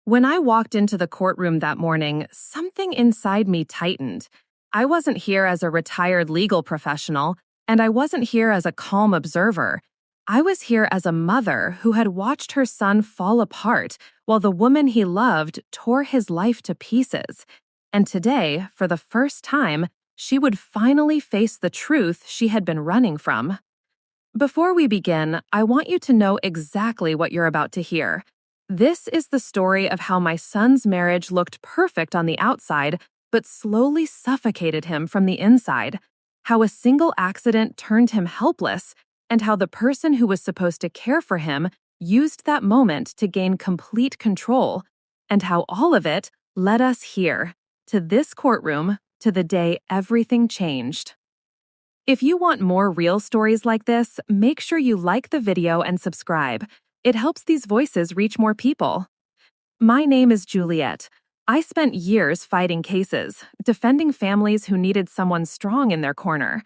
When I walked into the courtroom that morning, something inside me tightened. I wasn't here as a retired legal professional, and I wasn't here as a calm observer. I was here as a mother who had watched her son fall apart while the woman he loved tore his life to pieces. And today, for the first time, she would finally face the truth she had been running from. Before we begin, I want you to know exactly what you're about to hear. This is the story of how my son's marriage looked perfect on the outside, but slowly suffocated him from the inside. How a single accident turned him helpless, and how the person who was supposed to care for him used that moment to gain complete control, and how all of it led us here, to this courtroom, to the day everything changed. If you want more real stories like this, make sure you like the video and subscribe. It helps these voices reach more people. My name is Juliet. I spent years fighting cases, defending families who needed someone strong in their corner.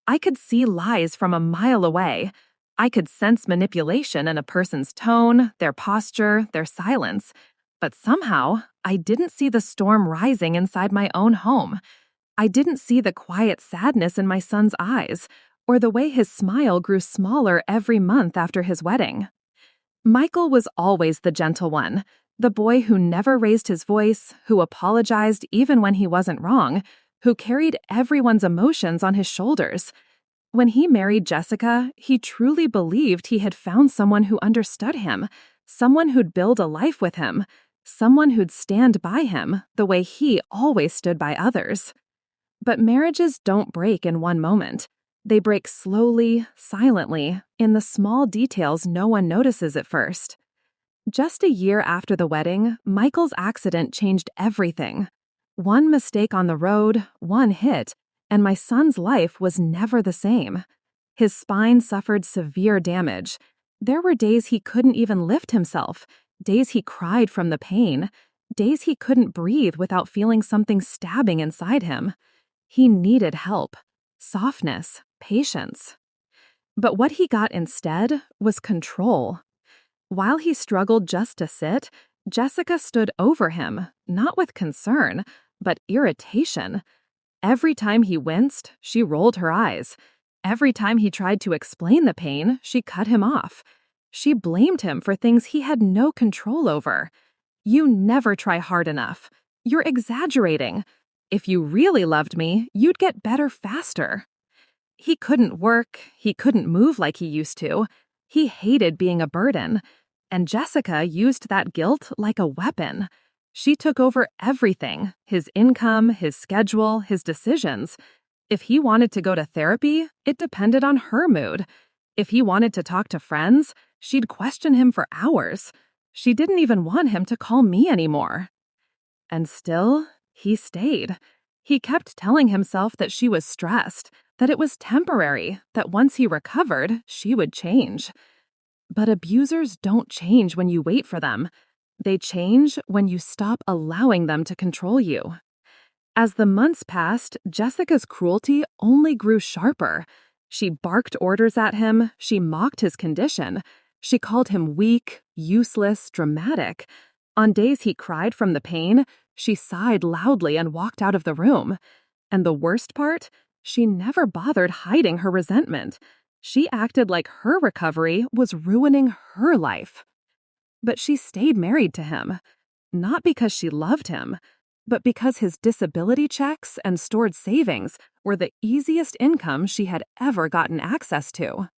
I could see lies from a mile away. I could sense manipulation in a person's tone, their posture, their silence. But somehow, I didn't see the storm rising inside my own home. I didn't see the quiet sadness in my son's eyes, or the way his smile grew smaller every month after his wedding. Michael was always the gentle one, the boy who never raised his voice, who apologized even when he wasn't wrong, who carried everyone's emotions on his shoulders. When he married Jessica, he truly believed he had found someone who understood him, someone who'd build a life with him, someone who'd stand by him the way he always stood by others. But marriages don't break in one moment. They break slowly, silently, in the small details no one notices at first. Just a year after the wedding, Michael's accident changed everything. One mistake on the road, one hit, and my son's life was never the same. His spine suffered severe damage. There were days he couldn't even lift himself, days he cried from the pain, days he couldn't breathe without feeling something stabbing inside him. He needed help, softness, patience. But what he got instead was control. While he struggled just to sit, Jessica stood over him, not with concern, but irritation. Every time he winced, she rolled her eyes. Every time he tried to explain the pain, she cut him off. She blamed him for things he had no control over. "You never try hard enough. You're exaggerating. If you really loved me, you'd get better faster." He couldn't work, he couldn't move like he used to. He hated being a burden. And Jessica used that guilt like a weapon. She took over everything, his income, his schedule, his decisions. If he wanted to go to therapy, it depended on her mood. If he wanted to talk to friends, she'd question him for hours. She didn't even want him to call me anymore. And still, he stayed. He kept telling himself that she was stressed, that it was temporary, that once he recovered, she would change. But abusers don't change when you wait for them. They change when you stop allowing them to control you. As the months passed, Jessica's cruelty only grew sharper. She barked orders at him, she mocked his condition. She called him weak, useless, dramatic. On days he cried from the pain, she sighed loudly and walked out of the room. And the worst part? She never bothered hiding her resentment. She acted like her recovery was ruining her life. But she stayed married to him, not because she loved him, but because his disability checks and stored savings were the easiest income she had ever gotten access to.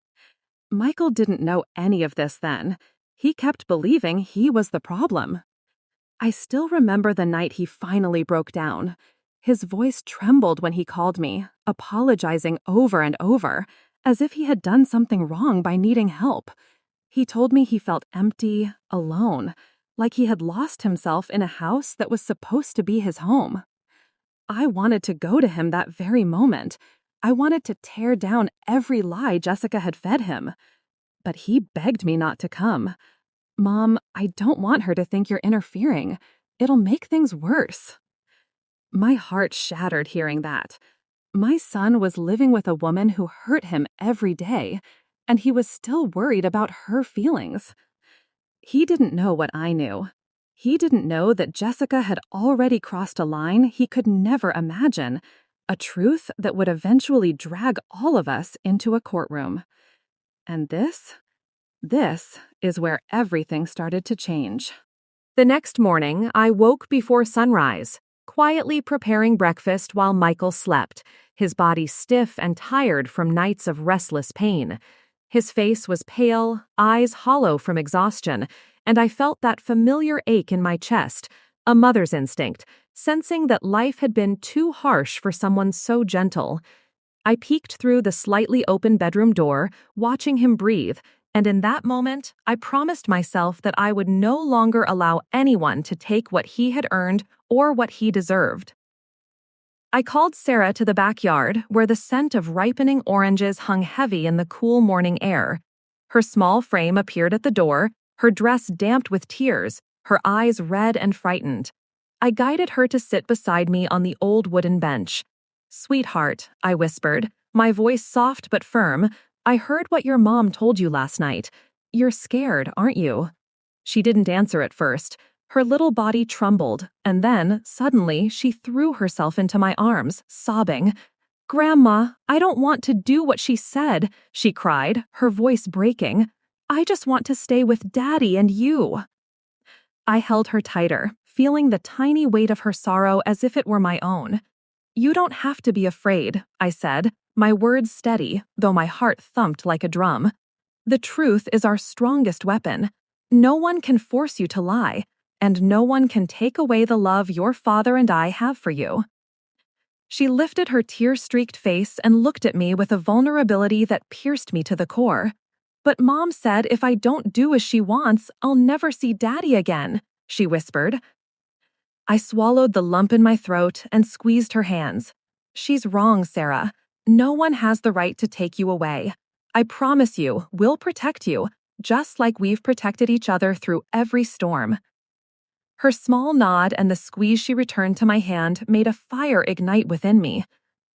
Michael didn't know any of this then. He kept believing he was the problem. I still remember the night he finally broke down. His voice trembled when he called me, apologizing over and over, as if he had done something wrong by needing help. He told me he felt empty, alone, like he had lost himself in a house that was supposed to be his home. I wanted to go to him that very moment. I wanted to tear down every lie Jessica had fed him. But he begged me not to come. "Mom, I don't want her to think you're interfering. It'll make things worse." My heart shattered hearing that. My son was living with a woman who hurt him every day, and he was still worried about her feelings. He didn't know what I knew. He didn't know that Jessica had already crossed a line he could never imagine, a truth that would eventually drag all of us into a courtroom. And this is where everything started to change. The next morning, I woke before sunrise, quietly preparing breakfast while Michael slept, his body stiff and tired from nights of restless pain. His face was pale, eyes hollow from exhaustion, and I felt that familiar ache in my chest, a mother's instinct, sensing that life had been too harsh for someone so gentle. I peeked through the slightly open bedroom door, watching him breathe, and in that moment, I promised myself that I would no longer allow anyone to take what he had earned or what he deserved. I called Sarah to the backyard, where the scent of ripening oranges hung heavy in the cool morning air. Her small frame appeared at the door, her dress damped with tears, her eyes red and frightened. I guided her to sit beside me on the old wooden bench. "Sweetheart," I whispered, my voice soft but firm, "I heard what your mom told you last night. You're scared, aren't you?" She didn't answer at first. Her little body trembled, and then, suddenly, she threw herself into my arms, sobbing. "Grandma, I don't want to do what she said," she cried, her voice breaking. "I just want to stay with Daddy and you." I held her tighter, feeling the tiny weight of her sorrow as if it were my own. "You don't have to be afraid," I said, my words steady, though my heart thumped like a drum. "The truth is our strongest weapon. No one can force you to lie, and no one can take away the love your father and I have for you." She lifted her tear-streaked face and looked at me with a vulnerability that pierced me to the core. "But Mom said if I don't do as she wants, I'll never see Daddy again," she whispered. I swallowed the lump in my throat and squeezed her hands. "She's wrong, Sarah. No one has the right to take you away. I promise you, we'll protect you, just like we've protected each other through every storm." Her small nod and the squeeze she returned to my hand made a fire ignite within me.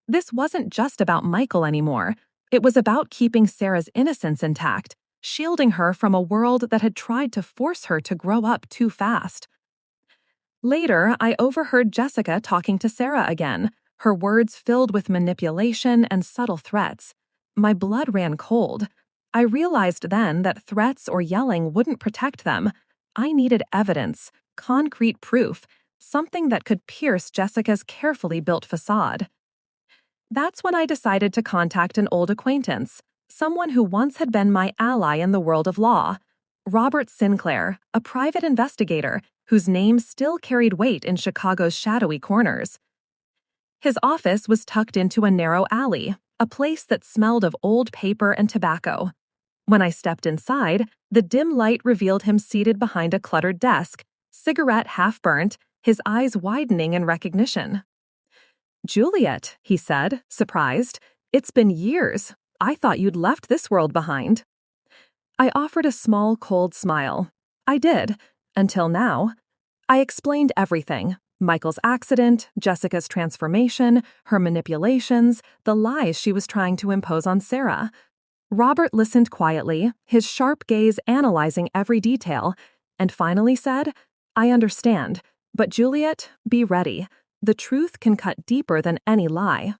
This wasn't just about Michael anymore. It was about keeping Sarah's innocence intact, shielding her from a world that had tried to force her to grow up too fast. Later, I overheard Jessica talking to Sarah again, her words filled with manipulation and subtle threats. My blood ran cold. I realized then that threats or yelling wouldn't protect them. I needed evidence, concrete proof, something that could pierce Jessica's carefully built facade. That's when I decided to contact an old acquaintance, someone who once had been my ally in the world of law. Robert Sinclair, a private investigator whose name still carried weight in Chicago's shadowy corners. His office was tucked into a narrow alley, a place that smelled of old paper and tobacco. When I stepped inside, the dim light revealed him seated behind a cluttered desk, cigarette half burnt, his eyes widening in recognition. "Juliet," he said, surprised. "It's been years. I thought you'd left this world behind." I offered a small, cold smile. I did, until now. I explained everything: Michael's accident, Jessica's transformation, her manipulations, the lies she was trying to impose on Sarah. Robert listened quietly, his sharp gaze analyzing every detail, and finally said, "I understand, but Juliet, be ready. The truth can cut deeper than any lie."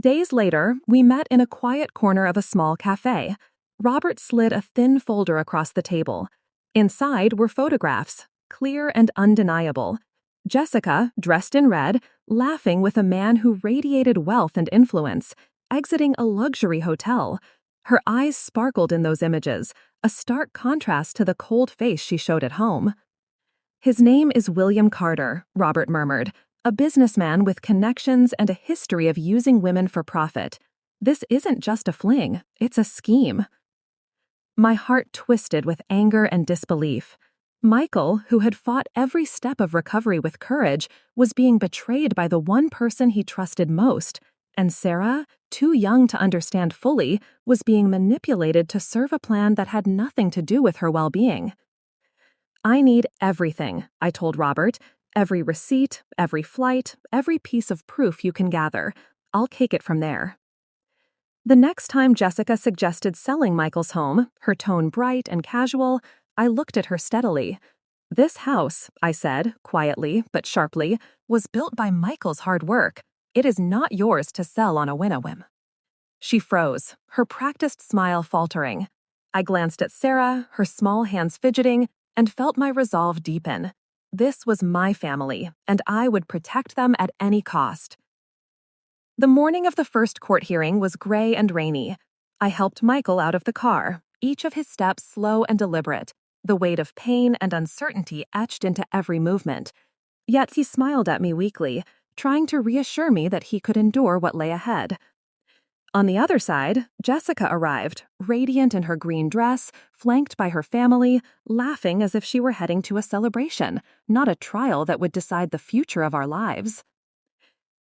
Days later, we met in a quiet corner of a small cafe. Robert slid a thin folder across the table. Inside were photographs, clear and undeniable. Jessica, dressed in red, laughing with a man who radiated wealth and influence, exiting a luxury hotel. Her eyes sparkled in those images, a stark contrast to the cold face she showed at home. "His name is William Carter," Robert murmured, "a businessman with connections and a history of using women for profit. This isn't just a fling, it's a scheme." My heart twisted with anger and disbelief. Michael, who had fought every step of recovery with courage, was being betrayed by the one person he trusted most, and Sarah, too young to understand fully, was being manipulated to serve a plan that had nothing to do with her well-being. "I need everything," I told Robert. "Every receipt, every flight, every piece of proof you can gather. I'll take it from there." The next time Jessica suggested selling Michael's home, her tone bright and casual, I looked at her steadily. This house, I said, quietly but sharply, was built by Michael's hard work. It is not yours to sell on a whim. She froze, her practiced smile faltering. I glanced at Sarah, her small hands fidgeting, and felt my resolve deepen. This was my family, and I would protect them at any cost. The morning of the first court hearing was gray and rainy. I helped Michael out of the car, each of his steps slow and deliberate, the weight of pain and uncertainty etched into every movement. Yet he smiled at me weakly, trying to reassure me that he could endure what lay ahead. On the other side, Jessica arrived, radiant in her green dress, flanked by her family, laughing as if she were heading to a celebration, not a trial that would decide the future of our lives.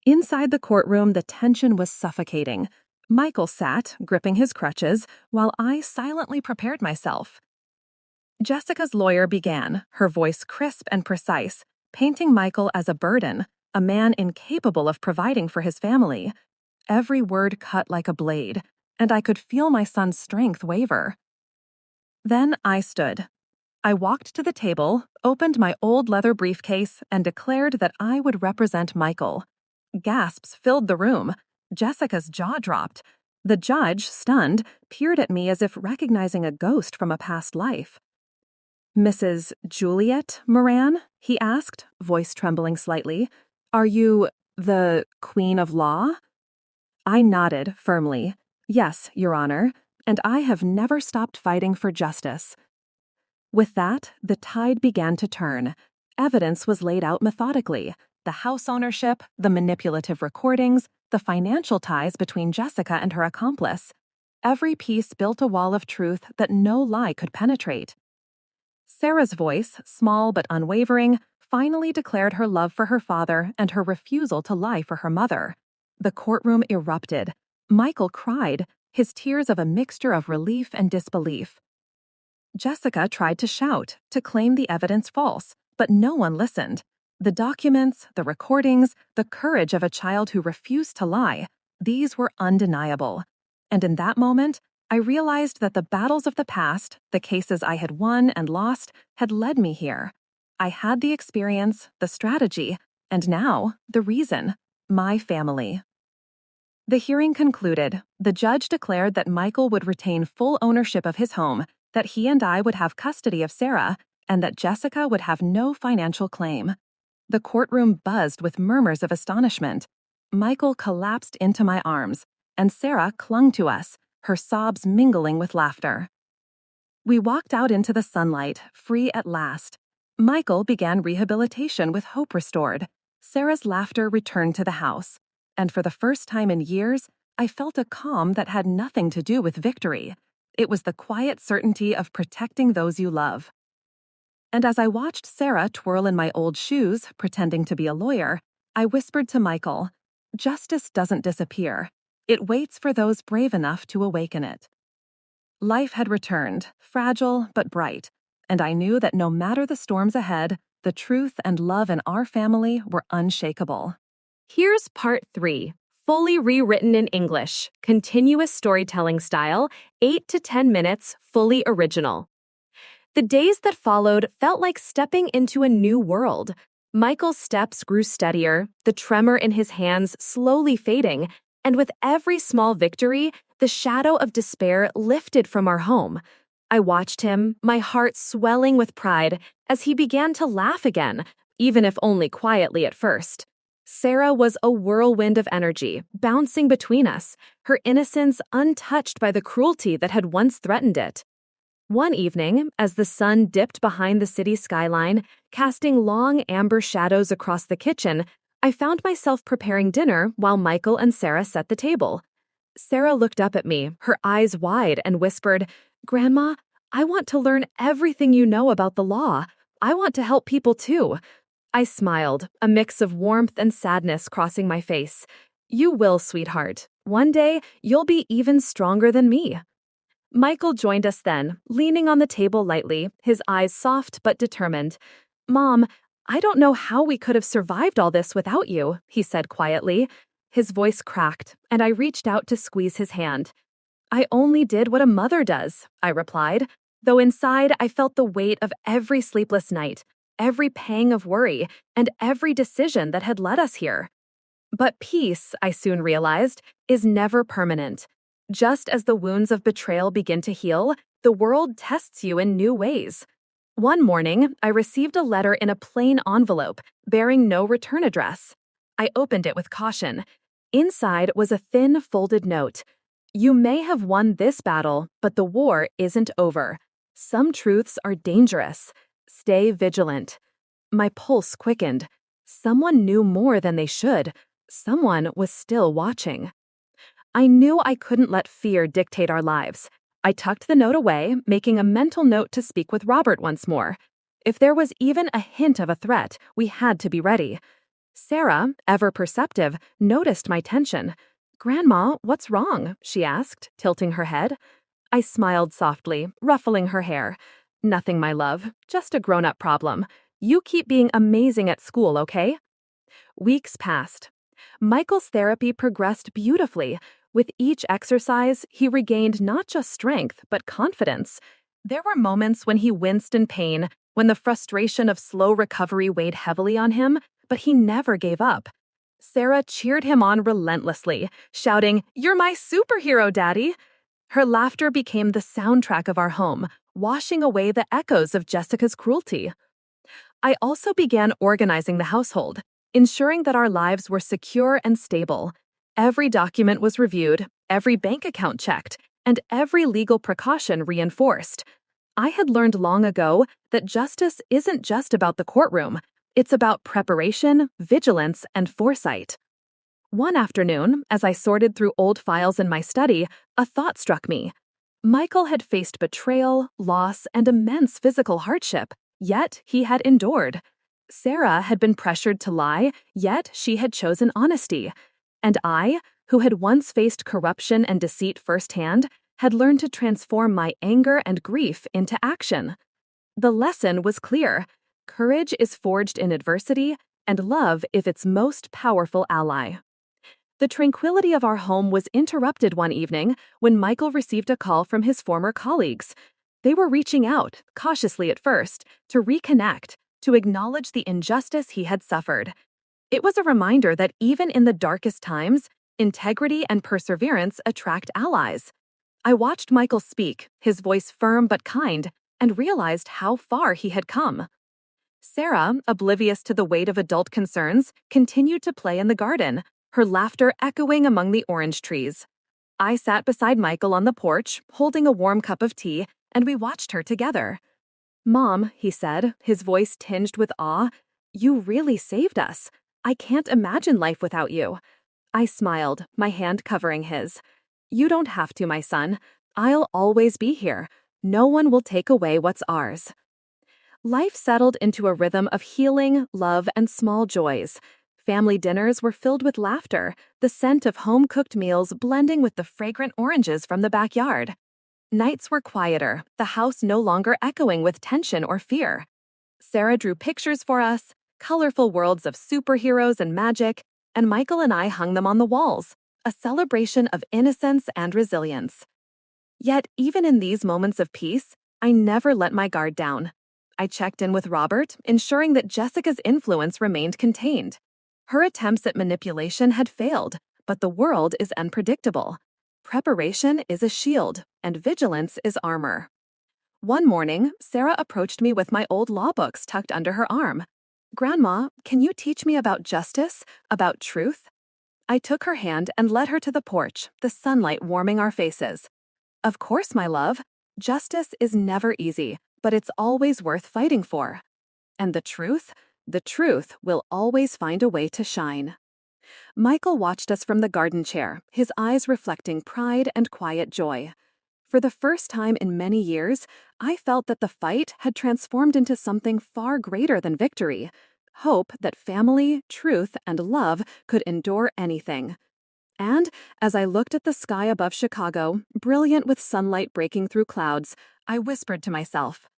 Inside the courtroom, the tension was suffocating. Michael sat, gripping his crutches, while I silently prepared myself. Jessica's lawyer began, her voice crisp and precise, painting Michael as a burden, a man incapable of providing for his family. Every word cut like a blade, and I could feel my son's strength waver. Then I stood. I walked to the table, opened my old leather briefcase, and declared that I would represent Michael. Gasps filled the room. Jessica's jaw dropped. The judge, stunned, peered at me as if recognizing a ghost from a past life. "Mrs. Juliet Moran?" he asked, voice trembling slightly. "Are you the Queen of Law?" I nodded firmly. "Yes, Your Honor, and I have never stopped fighting for justice." With that, the tide began to turn. Evidence was laid out methodically. The house ownership, the manipulative recordings, the financial ties between Jessica and her accomplice. Every piece built a wall of truth that no lie could penetrate. Sarah's voice, small but unwavering, finally declared her love for her father and her refusal to lie for her mother. The courtroom erupted. Michael cried, his tears of a mixture of relief and disbelief. Jessica tried to shout, to claim the evidence false, but no one listened. The documents, the recordings, the courage of a child who refused to lie, these were undeniable. And in that moment, I realized that the battles of the past, the cases I had won and lost, had led me here. I had the experience, the strategy, and now, the reason: my family. The hearing concluded. The judge declared that Michael would retain full ownership of his home, that he and I would have custody of Sarah, and that Jessica would have no financial claim. The courtroom buzzed with murmurs of astonishment. Michael collapsed into my arms, and Sarah clung to us, her sobs mingling with laughter. We walked out into the sunlight, free at last. Michael began rehabilitation with hope restored. Sarah's laughter returned to the house, and for the first time in years, I felt a calm that had nothing to do with victory. It was the quiet certainty of protecting those you love. And as I watched Sarah twirl in my old shoes, pretending to be a lawyer, I whispered to Michael, "Justice doesn't disappear. It waits for those brave enough to awaken it." Life had returned, fragile but bright, and I knew that no matter the storms ahead, the truth and love in our family were unshakable. Here's part 3, fully rewritten in English, continuous storytelling style, 8 to 10 minutes, fully original. The days that followed felt like stepping into a new world. Michael's steps grew steadier, the tremor in his hands slowly fading, and with every small victory, the shadow of despair lifted from our home. I watched him, my heart swelling with pride, as he began to laugh again, even if only quietly at first. Sarah was a whirlwind of energy, bouncing between us, her innocence untouched by the cruelty that had once threatened it. One evening, as the sun dipped behind the city skyline, casting long amber shadows across the kitchen, I found myself preparing dinner while Michael and Sarah set the table. Sarah looked up at me, her eyes wide, and whispered, "Grandma, I want to learn everything you know about the law. I want to help people too." I smiled, a mix of warmth and sadness crossing my face. "You will, sweetheart. One day, you'll be even stronger than me." Michael joined us then, leaning on the table lightly, his eyes soft but determined. "Mom, I don't know how we could have survived all this without you," he said quietly. His voice cracked, and I reached out to squeeze his hand. "I only did what a mother does," I replied, though inside I felt the weight of every sleepless night. every pang of worry, and every decision that had led us here. But peace, I soon realized, is never permanent. Just as the wounds of betrayal begin to heal, the world tests you in new ways. One morning, I received a letter in a plain envelope, bearing no return address. I opened it with caution. Inside was a thin, folded note. You may have won this battle, but the war isn't over. Some truths are dangerous. Stay vigilant. My pulse quickened. Someone knew more than they should. Someone was still watching. I knew I couldn't let fear dictate our lives. I tucked the note away, making a mental note to speak with Robert once more. If there was even a hint of a threat, we had to be ready. Sarah, ever perceptive, noticed my tension. "Grandma, what's wrong?" she asked, tilting her head. I smiled softly, ruffling her hair. "Nothing, my love, just a grown-up problem. You keep being amazing at school, okay?" Weeks passed. Michael's therapy progressed beautifully. With each exercise, he regained not just strength, but confidence. There were moments when he winced in pain, when the frustration of slow recovery weighed heavily on him, but he never gave up. Sarah cheered him on relentlessly, shouting, "You're my superhero, Daddy!" Her laughter became the soundtrack of our home, washing away the echoes of Jessica's cruelty. I also began organizing the household, ensuring that our lives were secure and stable. Every document was reviewed, every bank account checked, and every legal precaution reinforced. I had learned long ago that justice isn't just about the courtroom. It's about preparation, vigilance, and foresight. One afternoon, as I sorted through old files in my study, a thought struck me. Michael had faced betrayal, loss, and immense physical hardship, yet he had endured. Sarah had been pressured to lie, yet she had chosen honesty. And I, who had once faced corruption and deceit firsthand, had learned to transform my anger and grief into action. The lesson was clear. Courage is forged in adversity, and love is its most powerful ally. The tranquility of our home was interrupted one evening when Michael received a call from his former colleagues. They were reaching out, cautiously at first, to reconnect, to acknowledge the injustice he had suffered. It was a reminder that even in the darkest times, integrity and perseverance attract allies. I watched Michael speak, his voice firm but kind, and realized how far he had come. Sarah, oblivious to the weight of adult concerns, continued to play in the garden, her laughter echoing among the orange trees. I sat beside Michael on the porch, holding a warm cup of tea, and we watched her together. "Mom," he said, his voice tinged with awe, "you really saved us. I can't imagine life without you." I smiled, my hand covering his. "You don't have to, my son. I'll always be here. No one will take away what's ours." Life settled into a rhythm of healing, love, and small joys. Family dinners were filled with laughter, the scent of home-cooked meals blending with the fragrant oranges from the backyard. Nights were quieter, the house no longer echoing with tension or fear. Sarah drew pictures for us, colorful worlds of superheroes and magic, and Michael and I hung them on the walls, a celebration of innocence and resilience. Yet, even in these moments of peace, I never let my guard down. I checked in with Robert, ensuring that Jessica's influence remained contained. Her attempts at manipulation had failed, but the world is unpredictable. Preparation is a shield, and vigilance is armor. One morning, Sarah approached me with my old law books tucked under her arm. "Grandma, can you teach me about justice, about truth?" I took her hand and led her to the porch, the sunlight warming our faces. "Of course, my love. Justice is never easy, but it's always worth fighting for. And the truth will always find a way to shine." Michael watched us from the garden chair, his eyes reflecting pride and quiet joy. For the first time in many years, I felt that the fight had transformed into something far greater than victory. Hope that family, truth, and love could endure anything. And as I looked at the sky above Chicago, brilliant with sunlight breaking through clouds, I whispered to myself,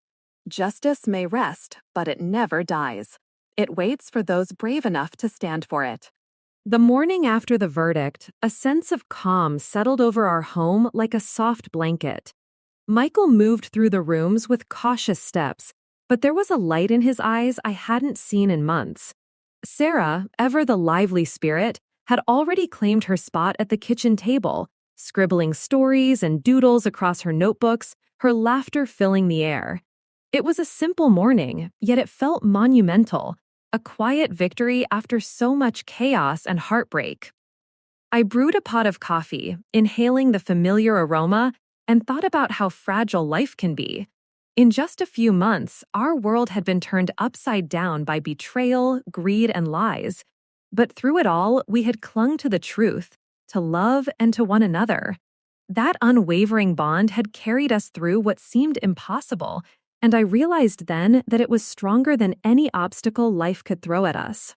"Justice may rest, but it never dies. It waits for those brave enough to stand for it." The morning after the verdict, a sense of calm settled over our home like a soft blanket. Michael moved through the rooms with cautious steps, But there was a light in his eyes I hadn't seen in months. Sarah, ever the lively spirit, had already claimed her spot at the kitchen table, scribbling stories and doodles across her notebooks, her laughter filling the air. It was a simple morning, yet it felt monumental, a quiet victory after so much chaos and heartbreak. I brewed a pot of coffee, inhaling the familiar aroma, and thought about how fragile life can be. In just a few months, our world had been turned upside down by betrayal, greed, and lies. But through it all, we had clung to the truth, to love, and to one another. That unwavering bond had carried us through what seemed impossible, and I realized then that it was stronger than any obstacle life could throw at us.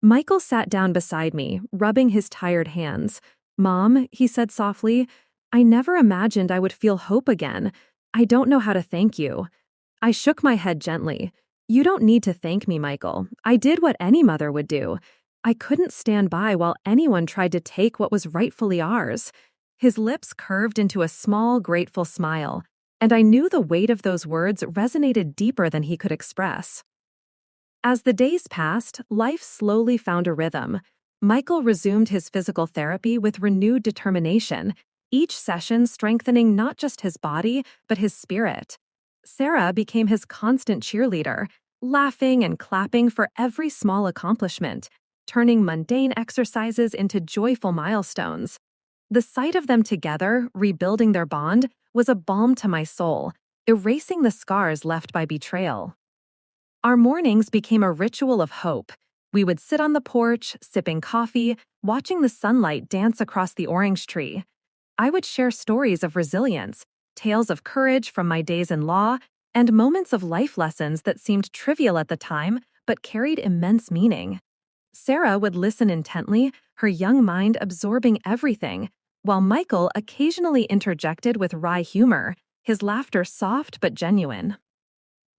Michael sat down beside me, rubbing his tired hands. "Mom," he said softly, "I never imagined I would feel hope again. I don't know how to thank you." I shook my head gently. "You don't need to thank me, Michael. I did what any mother would do. I couldn't stand by while anyone tried to take what was rightfully ours." His lips curved into a small, grateful smile, and I knew the weight of those words resonated deeper than he could express. As the days passed, life slowly found a rhythm. Michael resumed his physical therapy with renewed determination, each session strengthening not just his body, but his spirit. Sarah became his constant cheerleader, laughing and clapping for every small accomplishment, turning mundane exercises into joyful milestones. The sight of them together, rebuilding their bond, was a balm to my soul, erasing the scars left by betrayal. Our mornings became a ritual of hope. We would sit on the porch, sipping coffee, watching the sunlight dance across the orange tree. I would share stories of resilience, tales of courage from my days in law, and moments of life lessons that seemed trivial at the time but carried immense meaning. Sarah would listen intently, her young mind absorbing everything, while Michael occasionally interjected with wry humor, his laughter soft but genuine.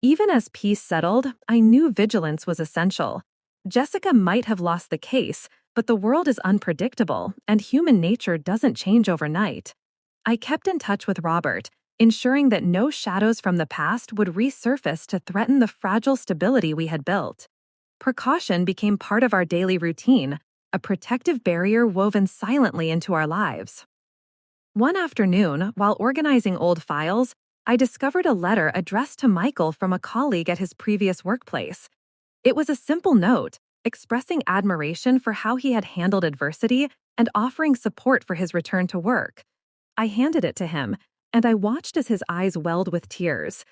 Even as peace settled, I knew vigilance was essential. Jessica might have lost the case, but the world is unpredictable, and human nature doesn't change overnight. I kept in touch with Robert, ensuring that no shadows from the past would resurface to threaten the fragile stability we had built. Precaution became part of our daily routine, a protective barrier woven silently into our lives. One afternoon, while organizing old files, I discovered a letter addressed to Michael from a colleague at his previous workplace. It was a simple note, expressing admiration for how he had handled adversity and offering support for his return to work. I handed it to him, and I watched as his eyes welled with tears.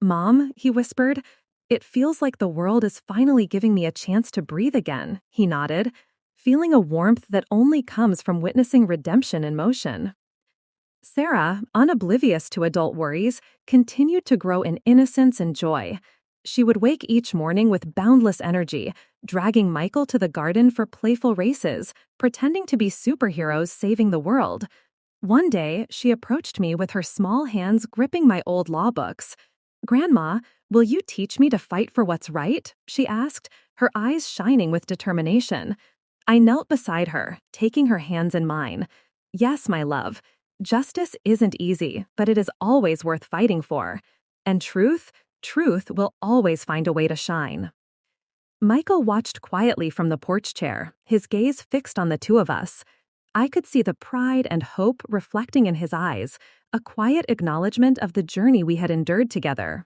"Mom," he whispered, "it feels like the world is finally giving me a chance to breathe again," he nodded, feeling a warmth that only comes from witnessing redemption in motion. Sarah, unoblivious to adult worries, continued to grow in innocence and joy. She would wake each morning with boundless energy, dragging Michael to the garden for playful races, pretending to be superheroes saving the world. One day, she approached me with her small hands gripping my old law books. "Grandma, will you teach me to fight for what's right?" she asked, her eyes shining with determination. I knelt beside her, taking her hands in mine. "Yes, my love. Justice isn't easy, but it is always worth fighting for. And truth will always find a way to shine." Michael watched quietly from the porch chair, his gaze fixed on the two of us. I could see the pride and hope reflecting in his eyes, a quiet acknowledgement of the journey we had endured together.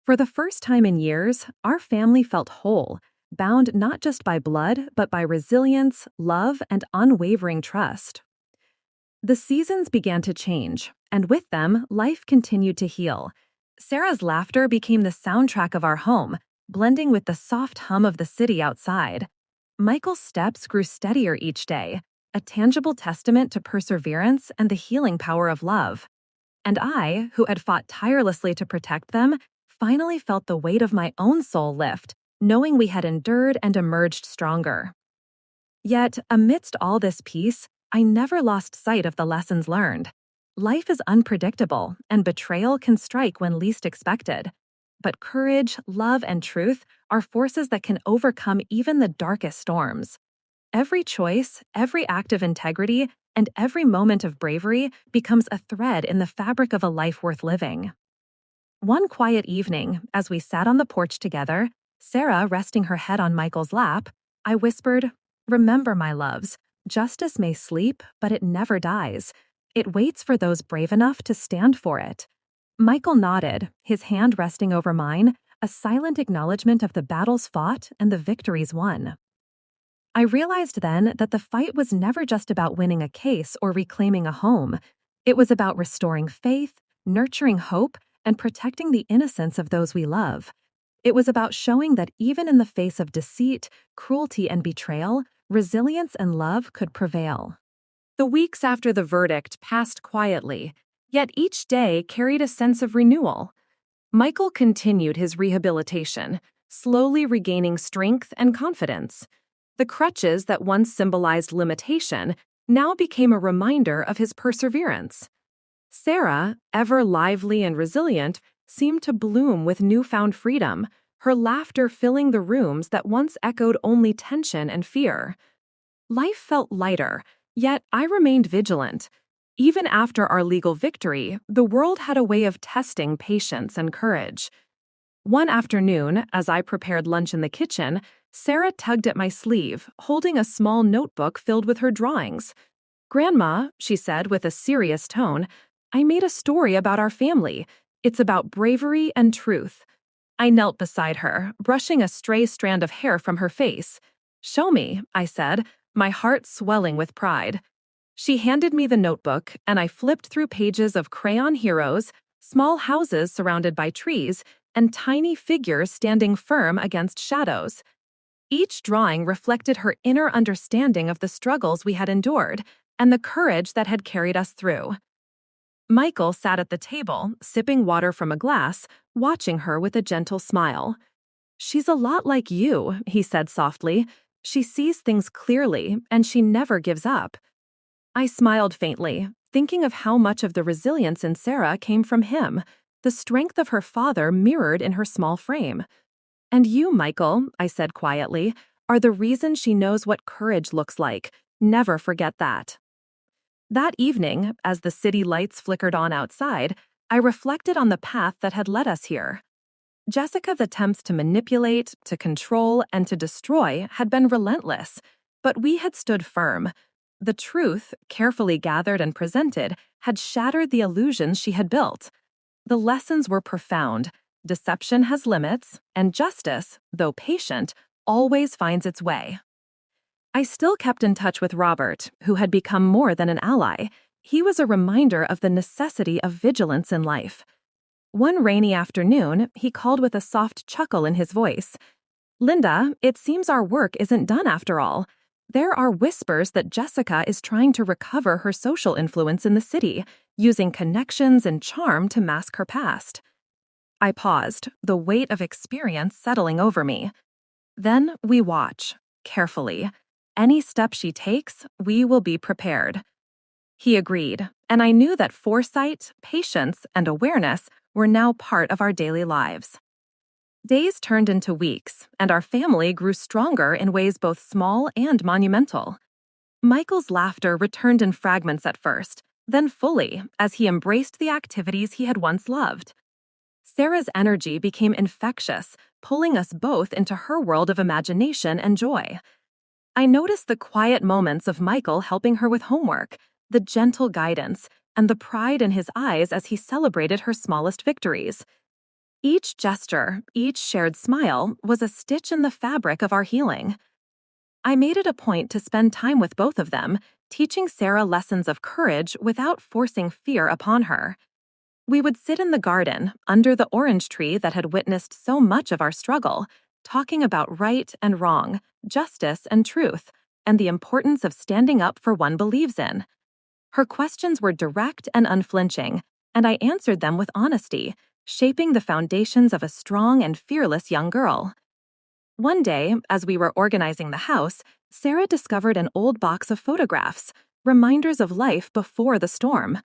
For the first time in years, our family felt whole, bound not just by blood, but by resilience, love, and unwavering trust. The seasons began to change, and with them, life continued to heal. Sarah's laughter became the soundtrack of our home, blending with the soft hum of the city outside. Michael's steps grew steadier each day, a tangible testament to perseverance and the healing power of love. And I, who had fought tirelessly to protect them, finally felt the weight of my own soul lift, knowing we had endured and emerged stronger. Yet, amidst all this peace, I never lost sight of the lessons learned. Life is unpredictable, and betrayal can strike when least expected. But courage, love, and truth are forces that can overcome even the darkest storms. Every choice, every act of integrity, and every moment of bravery becomes a thread in the fabric of a life worth living. One quiet evening, as we sat on the porch together, Sarah resting her head on Michael's lap, I whispered, "Remember, my loves, justice may sleep, but it never dies. It waits for those brave enough to stand for it." Michael nodded, his hand resting over mine, a silent acknowledgement of the battles fought and the victories won. I realized then that the fight was never just about winning a case or reclaiming a home. It was about restoring faith, nurturing hope, and protecting the innocence of those we love. It was about showing that even in the face of deceit, cruelty, and betrayal, resilience and love could prevail. The weeks after the verdict passed quietly, yet each day carried a sense of renewal. Michael continued his rehabilitation, slowly regaining strength and confidence. The crutches that once symbolized limitation now became a reminder of his perseverance. Sarah, ever lively and resilient, seemed to bloom with newfound freedom, her laughter filling the rooms that once echoed only tension and fear. Life felt lighter, yet I remained vigilant. Even after our legal victory, the world had a way of testing patience and courage. One afternoon, as I prepared lunch in the kitchen, Sarah tugged at my sleeve, holding a small notebook filled with her drawings. "Grandma," she said with a serious tone, "I made a story about our family. It's about bravery and truth." I knelt beside her, brushing a stray strand of hair from her face. "Show me," I said, my heart swelling with pride. She handed me the notebook, and I flipped through pages of crayon heroes, small houses surrounded by trees, and tiny figures standing firm against shadows. Each drawing reflected her inner understanding of the struggles we had endured and the courage that had carried us through. Michael sat at the table, sipping water from a glass, watching her with a gentle smile. "She's a lot like you," he said softly. "She sees things clearly, and she never gives up." I smiled faintly, thinking of how much of the resilience in Sarah came from him, the strength of her father mirrored in her small frame. "And you, Michael," I said quietly, "are the reason she knows what courage looks like. Never forget that." That evening, as the city lights flickered on outside, I reflected on the path that had led us here. Jessica's attempts to manipulate, to control, and to destroy had been relentless, but we had stood firm. The truth, carefully gathered and presented, had shattered the illusions she had built. The lessons were profound. Deception has limits, and justice, though patient, always finds its way. I still kept in touch with Robert, who had become more than an ally. He was a reminder of the necessity of vigilance in life. One rainy afternoon, he called with a soft chuckle in his voice. "Linda, it seems our work isn't done after all. There are whispers that Jessica is trying to recover her social influence in the city, using connections and charm to mask her past." I paused, the weight of experience settling over me. "Then we watch, carefully. Any step she takes, we will be prepared." He agreed, and I knew that foresight, patience, and awareness were now part of our daily lives. Days turned into weeks, and our family grew stronger in ways both small and monumental. Michael's laughter returned in fragments at first, then fully, as he embraced the activities he had once loved. Sarah's energy became infectious, pulling us both into her world of imagination and joy. I noticed the quiet moments of Michael helping her with homework, the gentle guidance, and the pride in his eyes as he celebrated her smallest victories. Each gesture, each shared smile, was a stitch in the fabric of our healing. I made it a point to spend time with both of them, teaching Sarah lessons of courage without forcing fear upon her. We would sit in the garden, under the orange tree that had witnessed so much of our struggle, talking about right and wrong, justice and truth, and the importance of standing up for one believes in. Her questions were direct and unflinching, and I answered them with honesty, shaping the foundations of a strong and fearless young girl. One day, as we were organizing the house, Sarah discovered an old box of photographs, reminders of life before the storm.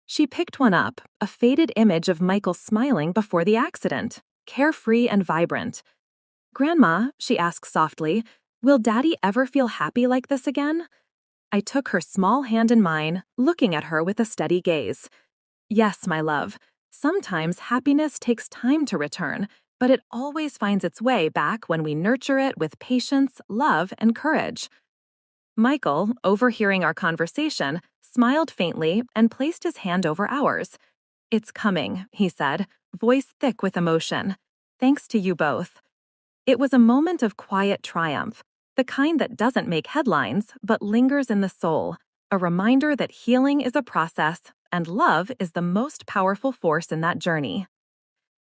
She picked one up, a faded image of Michael smiling before the accident, carefree and vibrant. "Grandma," she asked softly, "will Daddy ever feel happy like this again?" I took her small hand in mine, looking at her with a steady gaze. "Yes, my love. Sometimes happiness takes time to return, but it always finds its way back when we nurture it with patience, love, and courage. Michael, overhearing our conversation, smiled faintly and placed his hand over ours. "It's coming," he said, voice thick with emotion. "Thanks to you both." It was a moment of quiet triumph, the kind that doesn't make headlines but lingers in the soul, a reminder that healing is a process and love is the most powerful force in that journey.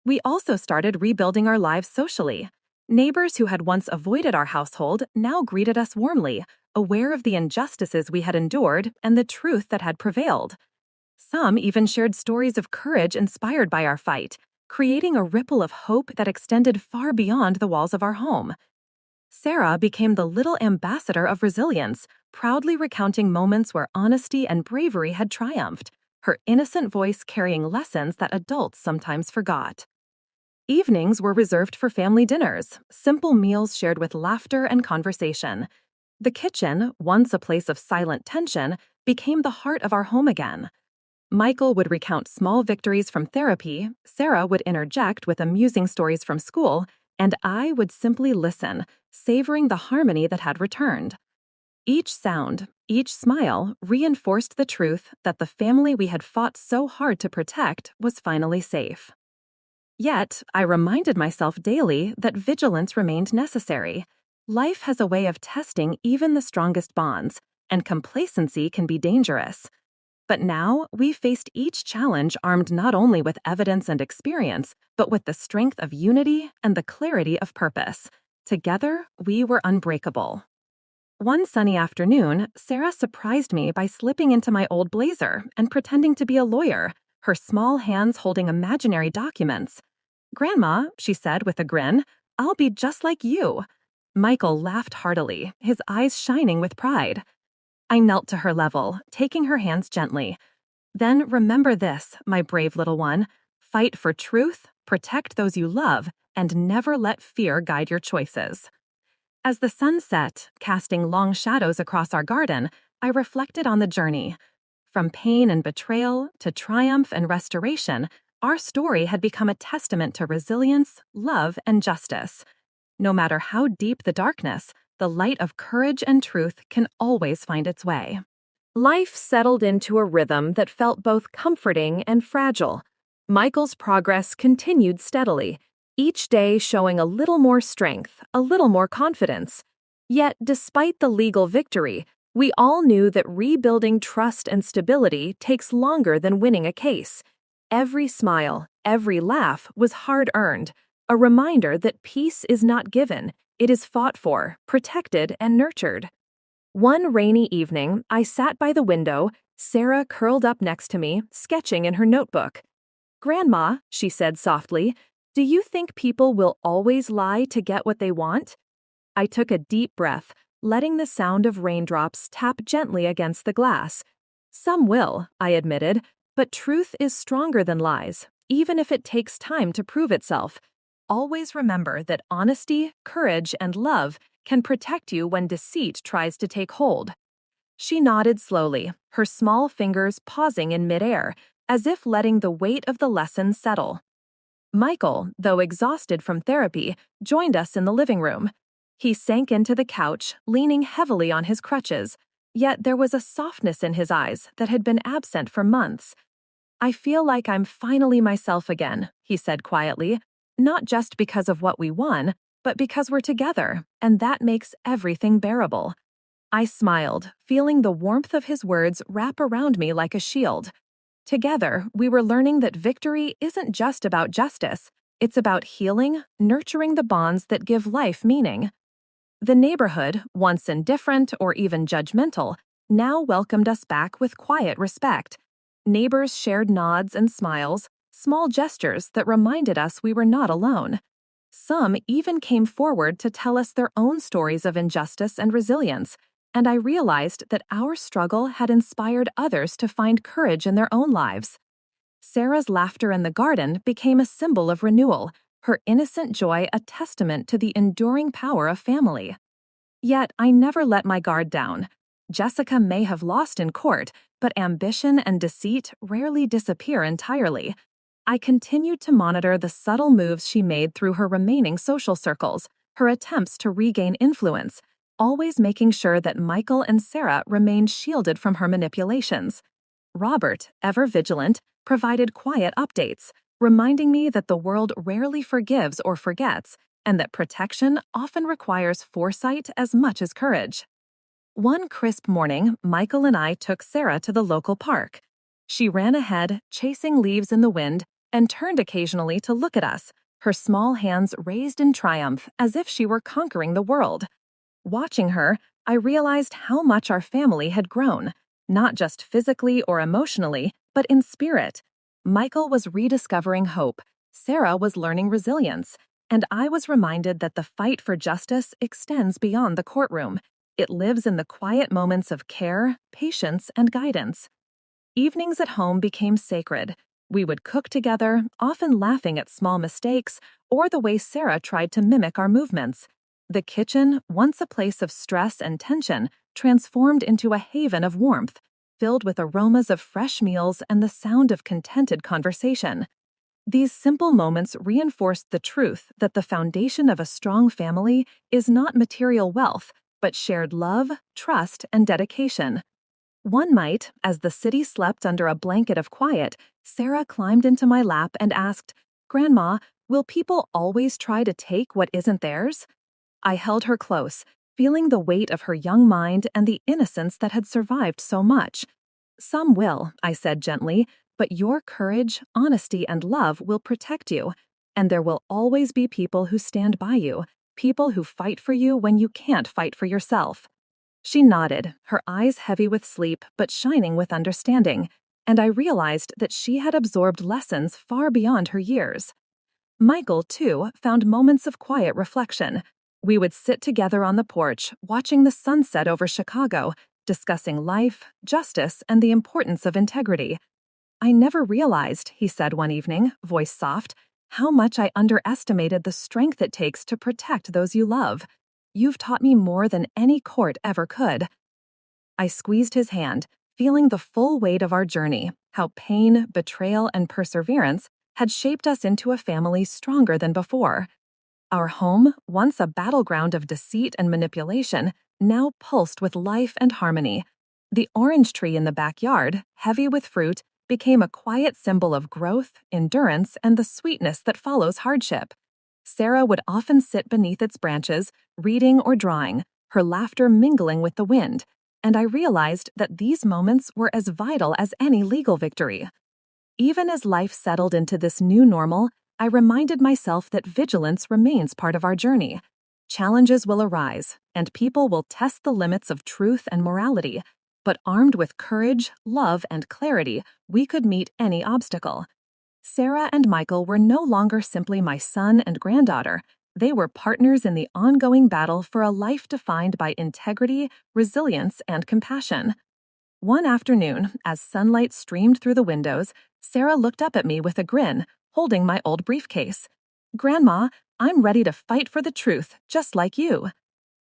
We also started rebuilding our lives socially. Neighbors who had once avoided our household now greeted us warmly, aware of the injustices we had endured and the truth that had prevailed. Some even shared stories of courage inspired by our fight, creating a ripple of hope that extended far beyond the walls of our home. Sarah became the little ambassador of resilience, proudly recounting moments where honesty and bravery had triumphed, her innocent voice carrying lessons that adults sometimes forgot. Evenings were reserved for family dinners, simple meals shared with laughter and conversation. The kitchen, once a place of silent tension, became the heart of our home again. Michael would recount small victories from therapy, Sarah would interject with amusing stories from school, and I would simply listen, savoring the harmony that had returned. Each sound, each smile reinforced the truth that the family we had fought so hard to protect was finally safe. Yet, I reminded myself daily that vigilance remained necessary. Life has a way of testing even the strongest bonds, and complacency can be dangerous. But now, we faced each challenge armed not only with evidence and experience, but with the strength of unity and the clarity of purpose. Together, we were unbreakable. One sunny afternoon, Sarah surprised me by slipping into my old blazer and pretending to be a lawyer, her small hands holding imaginary documents. "Grandma," she said with a grin, "I'll be just like you." Michael laughed heartily, his eyes shining with pride. I knelt to her level, taking her hands gently. "Then remember this, my brave little one. Fight for truth, protect those you love, and never let fear guide your choices." As the sun set, casting long shadows across our garden, I reflected on the journey. From pain and betrayal to triumph and restoration, our story had become a testament to resilience, love, and justice. No matter how deep the darkness, the light of courage and truth can always find its way. Life settled into a rhythm that felt both comforting and fragile. Michael's progress continued steadily, each day showing a little more strength, a little more confidence. Yet, despite the legal victory, we all knew that rebuilding trust and stability takes longer than winning a case. Every smile, every laugh was hard-earned, a reminder that peace is not given, it is fought for, protected, and nurtured. One rainy evening, I sat by the window, Sarah curled up next to me, sketching in her notebook. "Grandma," she said softly, "do you think people will always lie to get what they want?" I took a deep breath, letting the sound of raindrops tap gently against the glass. "Some will," I admitted, "but truth is stronger than lies, even if it takes time to prove itself. Always remember that honesty, courage, and love can protect you when deceit tries to take hold." She nodded slowly, her small fingers pausing in midair, as if letting the weight of the lesson settle. Michael, though exhausted from therapy, joined us in the living room. He sank into the couch, leaning heavily on his crutches, yet there was a softness in his eyes that had been absent for months. "I feel like I'm finally myself again," he said quietly, "not just because of what we won, but because we're together, and that makes everything bearable." I smiled, feeling the warmth of his words wrap around me like a shield. Together, we were learning that victory isn't just about justice, it's about healing, nurturing the bonds that give life meaning. The neighborhood, once indifferent or even judgmental, now welcomed us back with quiet respect. Neighbors shared nods and smiles, small gestures that reminded us we were not alone. Some even came forward to tell us their own stories of injustice and resilience, and I realized that our struggle had inspired others to find courage in their own lives. Sarah's laughter in the garden became a symbol of renewal, her innocent joy a testament to the enduring power of family. Yet I never let my guard down. Jessica may have lost in court, but ambition and deceit rarely disappear entirely. I continued to monitor the subtle moves she made through her remaining social circles, her attempts to regain influence, always making sure that Michael and Sarah remained shielded from her manipulations. Robert, ever vigilant, provided quiet updates, reminding me that the world rarely forgives or forgets, and that protection often requires foresight as much as courage. One crisp morning, Michael and I took Sarah to the local park. She ran ahead, chasing leaves in the wind, and turned occasionally to look at us, her small hands raised in triumph as if she were conquering the world. Watching her, I realized how much our family had grown, not just physically or emotionally, but in spirit. Michael was rediscovering hope, Sarah was learning resilience, and I was reminded that the fight for justice extends beyond the courtroom. It lives in the quiet moments of care, patience, and guidance. Evenings at home became sacred. We would cook together, often laughing at small mistakes or the way Sarah tried to mimic our movements. The kitchen, once a place of stress and tension, transformed into a haven of warmth, filled with aromas of fresh meals and the sound of contented conversation. These simple moments reinforced the truth that the foundation of a strong family is not material wealth, but shared love, trust, and dedication. One night, as the city slept under a blanket of quiet, Sarah climbed into my lap and asked, "Grandma, will people always try to take what isn't theirs?" I held her close, feeling the weight of her young mind and the innocence that had survived so much. "Some will," I said gently, "but your courage, honesty, and love will protect you, and there will always be people who stand by you, people who fight for you when you can't fight for yourself." She nodded, her eyes heavy with sleep but shining with understanding, and I realized that she had absorbed lessons far beyond her years. Michael, too, found moments of quiet reflection. We would sit together on the porch, watching the sunset over Chicago, discussing life, justice, and the importance of integrity. "I never realized," he said one evening, voice soft, "how much I underestimated the strength it takes to protect those you love. You've taught me more than any court ever could." I squeezed his hand, feeling the full weight of our journey, how pain, betrayal, and perseverance had shaped us into a family stronger than before. Our home, once a battleground of deceit and manipulation, now pulsed with life and harmony. The orange tree in the backyard, heavy with fruit, became a quiet symbol of growth, endurance, and the sweetness that follows hardship. Sarah would often sit beneath its branches, reading or drawing, her laughter mingling with the wind, and I realized that these moments were as vital as any legal victory. Even as life settled into this new normal, I reminded myself that vigilance remains part of our journey. Challenges will arise, and people will test the limits of truth and morality, but armed with courage, love, and clarity, we could meet any obstacle. Sarah and Michael were no longer simply my son and granddaughter. They were partners in the ongoing battle for a life defined by integrity, resilience, and compassion. One afternoon, as sunlight streamed through the windows, Sarah looked up at me with a grin, holding my old briefcase. "Grandma, I'm ready to fight for the truth, just like you."